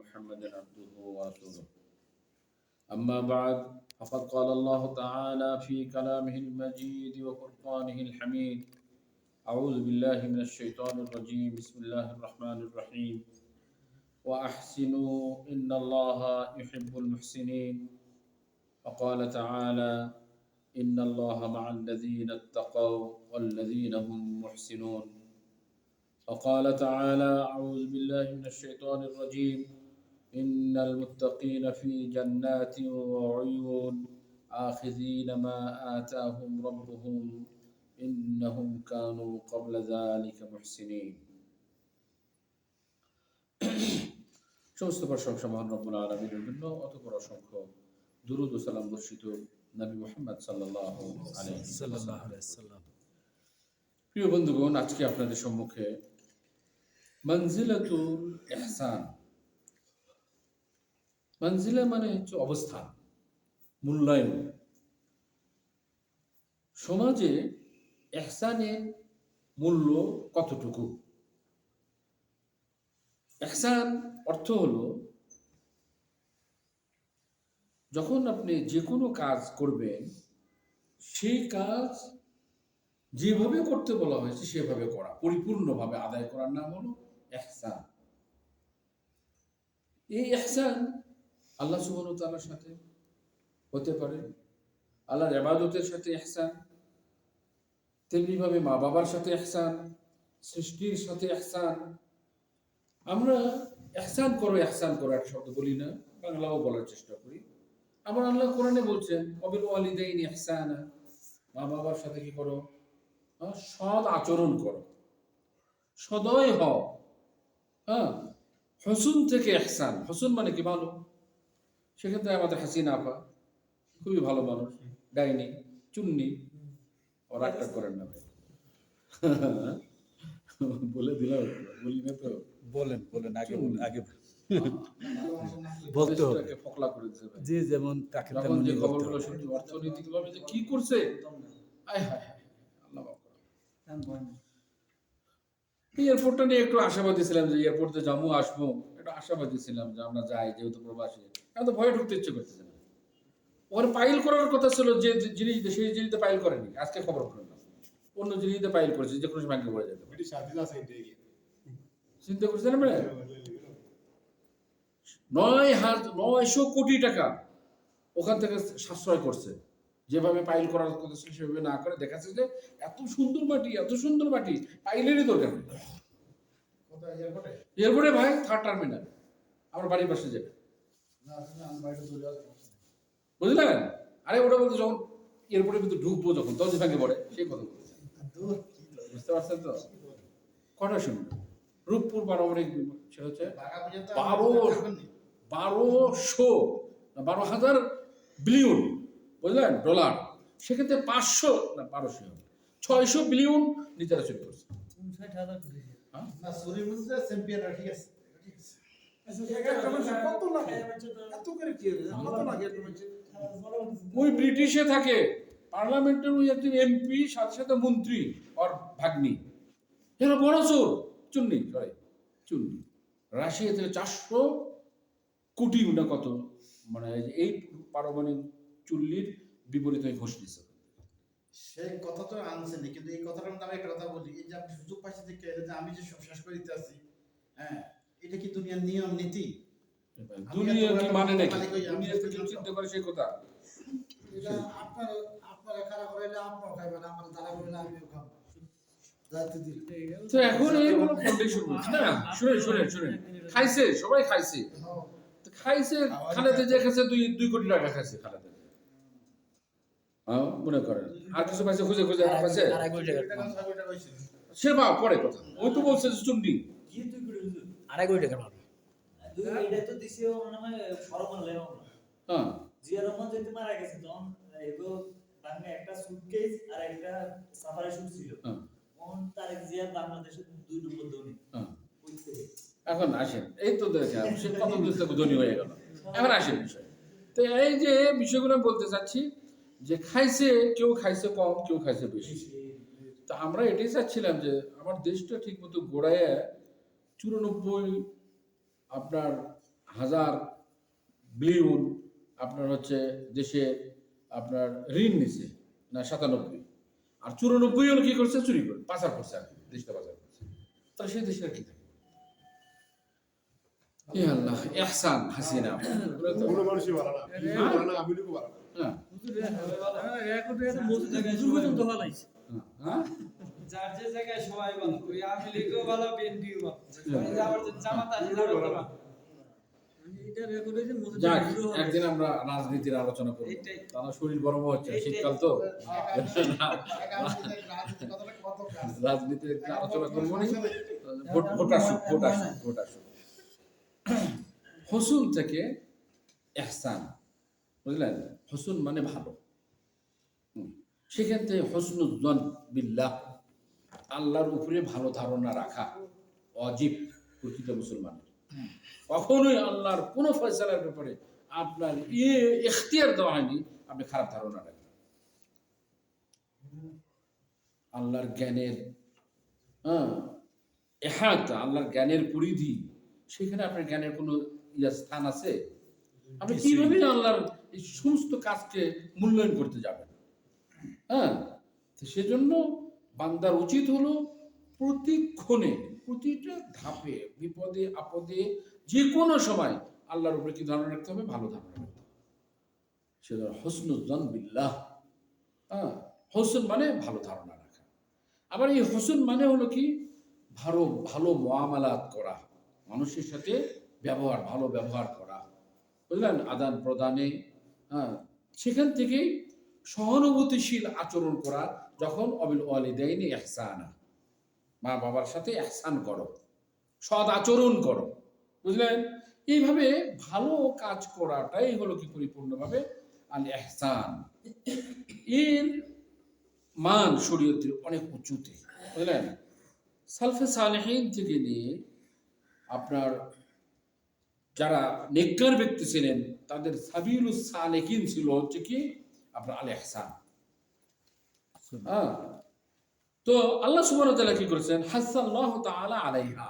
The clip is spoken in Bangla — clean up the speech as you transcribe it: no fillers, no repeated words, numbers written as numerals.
محمدا عبده ورسوله أما بعد فقد قال الله تعالى في كلامه المجيد وفرقانه الحميد أعوذ بالله من الشيطان الرجيم بسم الله الرحمن الرحيم وأحسنوا إن الله يحب المحسنين وقال تعالى إن الله مع الذين اتقوا والذين هم محسنون وقال تعالى أعوذ بالله من الشيطان الرجيم إن المتقين في جنات وعيون آخذين ما آتاهم ربهم إنهم كانوا قبل ذلك محسنين সমস্ত প্রশংসা মহান রব্বুল আলামিনের জন্য অতঃপর অসংখ্য দুরূদ ও সালাম বর্ষিত নবী মুহাম্মদ সাল্লাল্লাহু আলাইহি ওয়াসাল্লাম। প্রিয় বন্ধুগণ, আজকে আপনাদের সম্মুখে মনজিলাতুল ইহসান, মনজিলা মানে হচ্ছে অবস্থান, মূল্যায়ন। সমাজে ইহসানের মূল্য কতটুকু? ইহসান অর্থ হলো যখন আপনি যে কোনো কাজ করবেন সেই কাজ যেভাবে করতে বলা হয়েছে সেভাবে করা, পরিপূর্ণভাবে আদায় করার নাম হলো ইহসান। এই ইহসান আল্লাহ সুবহানাহু ওয়া তাআলার সাথে হতে পারে, আল্লাহর ইবাদতের সাথে ইহসান, তেমনিভাবে মা বাবার সাথে ইহসান, সৃষ্টির সাথে ইহসান। আমরা ইহসান করো একটা শব্দ বলি না, বাংলাও বলার চেষ্টা করি। আমার আল্লাহ কোরআনে বলছেন ওয়াবিল ওয়ালিদাইনি ইহসানা, মা বাবার সাথে কি করো? সৎ আচরণ করো, সদয় হও। হসুন থেকে ইহসান, হসুন মানে কি? ভালো। সেক্ষেত্রে আমাদের হাসিনা আপা খুবই ভালো মানুষ, ডাইনি, চুন্নি, ওরা একটা করেন না ভাই, বলে দিলাম, বলি না তো, বলেন আগে বলতে হবে, ফকলা করে দিতে হবে। যে যেমন তাকে তেমন যে খবরগুলো শুনছি অর্থনৈতিকভাবে যে কি করছে, আয় হায় আল্লাহ বাবা। এয়ারপোর্টটা নিয়ে একটু আশাবাদী ছিলাম যে এয়ারপোর্টে যাবো আসবো, একটু আশাবাদী ছিলাম যে আমরা যাই, যেহেতু প্রবাসী। এখন তো ভয়ে ঢুকতে ইচ্ছে করতেছে না। ওর পাইল করার কথা ছিল, যে জিনিস সেই জিনিসটা পাইল করেনি, আজকে খবর করে না, অন্য জিনিসটা পাইল করেছে, যে কোনো সময় ভাগ্যে পড়ে যেতে পারে। চিন্তা করছেন আমরা 900 কোটি টাকা ওখান থেকে সাশ্রয় করছে। যেভাবে পাইল করার কথা ছিল সেভাবে না করে দেখাচ্ছে যে এত সুন্দর মাটি পাইলেরই দরকার নেই। এয়ারপোর্টে ভাই, 3rd টার্মিনাল, আমার বাড়ির পাশে যাবে, বুঝলেন? আরে ওটা বলতে যখন এয়ারপোর্টের ভিতরে ঢুকবো, যখন দরজা ভাঙে পড়ে, সেই কথা বলছে, বুঝতে পারছেন তো? কটা শুনুন, রূপপুর পারমাণবিক সেটা হচ্ছে 12,000 বিলিয়ন, বুঝলেন, ডলার। সেক্ষেত্রে 600 বিলিয়ন নিজেরা চুরি করছে। ওই ব্রিটিশে থাকে, পার্লামেন্টের ওই একজন এমপি, সাথে সাথে মন্ত্রী আর ভাগ্নি, এরা বড় চোর, চুন্নি। রাশিয়া থেকে 400 কোটি না কত, মানে এই পারমাণবিক চুল্লির বিপরীতে ঘোষ দিচ্ছে। সেই কথা তো আনছেন, কিন্তু এই কথাটার মধ্যে আমি একটা কথা বলি, এই যে আপনি সুযোগ পাইছেন যে আমি যে সব শেষ করে দিতে আছি, এটা কি দুনিয়ার নিয়ম নীতি? দুনিয়া কি মানে নাকি? দুনিয়া থেকে চিন্তা করে সেই কথা। এটা আপনারা খারাপ করাইলে আপনারা খাইবেন, আমরা তারা করাইলে আমিও খাবো। তো এখন এইগুলো কন্ডিশন না, শুনেন, খাইছে, সবাই খাইছে, খালেদা যে খাইছে 2 কোটি টাকা খাইছে খালেদা, মনে করেন। আর কিছু পাইছে খুঁজে পাইছে, সে বা পরে কথা, ওই তো বলছে যে চুন্ডি 2.5 কোটি টাকা পাবে। এটা তো দিছে মনে হয় সরমালের না। জিয়া রহমান যেতে মারা গেছে, তখন এগো বাংলা একটা সুটকেস আর একটা সাফারি শুট ছিল। তারেক জিয়া বাংলাদেশের 2 নম্বর ধনী। এখন আসেন, এই তো দেখেন সে কত দূর থেকে ধনী হয়ে গেল। এখন আসেন বিষয়, তো এই যে বিষয়গুলো বলতে চাচ্ছি যে খাইছে, কেউ খাইছে কম, কেউ খাইছে বেশি। তা আমরা এটাই চাচ্ছিলাম যে আমার দেশটা ঠিক মতো গোড়ায় 94 আপনার হাজার বিলিয়ন আপনার হচ্ছে দেশে আপনার ঋণ নিছে না 97, আর 94 হলো কি করছে, চুরি করে পাচার করছে আর কি, দেশটা পাচার করছে। তাহলে সেই দেশের কি থাকে? ইয়া আল্লাহ, ইহসান হাসিনা কোনো মানুষই ভালো না, বিজেপি ভালো না, আওয়ামী লীগও ভালো না। হ্যাঁ হ্যাঁ যার যে জায়গায় সবাই ভালো, ওই আওয়ামী লীগও ভালো, বিএনপিও ভালো। আবার যে জামাত আছে তারাও ভালো। এটা রেকর্ড হয়েছে মসজিদে যাক, বিদ্রোহ হবে। একদিন আমরা রাজনীতির আলোচনা করবো, এটাই। তারা শরীর গরম হচ্ছে, এটাই। শীতকাল তো রাজনীতির কথাটা কত কাজ। রাজনীতির একদিন আলোচনা করবো নি। ভোট ভোট আসুক। হসুন থেকে ইহসান, বুঝলেন? হসুন মানে ভালো। সেখান থেকে হসনুজ্জন বিল্লাহ, আল্লাহর উপরে ভালো ধারণা রাখা ওয়াজিব প্রতিটা মুসলমানের। কখনোই আল্লাহর কোনো ফয়সালার ব্যাপারে আপনার ইখতিয়ার দেওয়া হয়নি আপনি খারাপ ধারণা রাখবেন। আল্লাহর জ্ঞানের এহাতা, আল্লাহর জ্ঞানের পরিধি, সেখানে আপনার জ্ঞানের কোনো স্থান আছে? আপনি কিভাবে আল্লাহর এই সমস্ত কাজকে মূল্যায়ন করতে যাবেন? তো সেজন্য বান্দার উচিত হলো প্রতিক্ষণে, প্রতিটা ধাপে, বিপদে আপদে, যে কোনো সময় আল্লাহর উপরে কি ধারণা রাখতে হবে? ভালো ধারণা রাখতে হবে। সেজন্য হসনুজ্জন বিল্লাহ, হোসেন মানে ভালো ধারণা রাখা। আবার এই হোসেন মানে হলো কি, ভালো ভালো মুআমালাত করা, মানুষের সাথে ব্যবহার, ভালো ব্যবহার করা, বুঝলেন? আদান প্রদানে, সেখান থেকে সহানুভূতিশীল আচরণ করা। যখন অবিল ওয়ালিদাইনি ইহসানা, মা বাবার সাথে ইহসান করো, সৎ আচরণ করো, বুঝলেন? এইভাবে ভালো কাজ করাটাই হলো কি পরিপূর্ণভাবে আল ইহসান। এর মান শরীয়তের অনেক উঁচুতে, বুঝলেন? সালফে সালেহিন থেকে নিয়ে আপনার যারা নেককার ব্যক্তি ছিলেন, তাদের সাবিলুস সালেকিন ছিল হচ্ছে কি আপনার আল ইহসান। তো আল্লাহ সুবহানাহু ওয়া তাআলা কি করেছেন? হাসাল্লাহু তাআলা আলাইহা।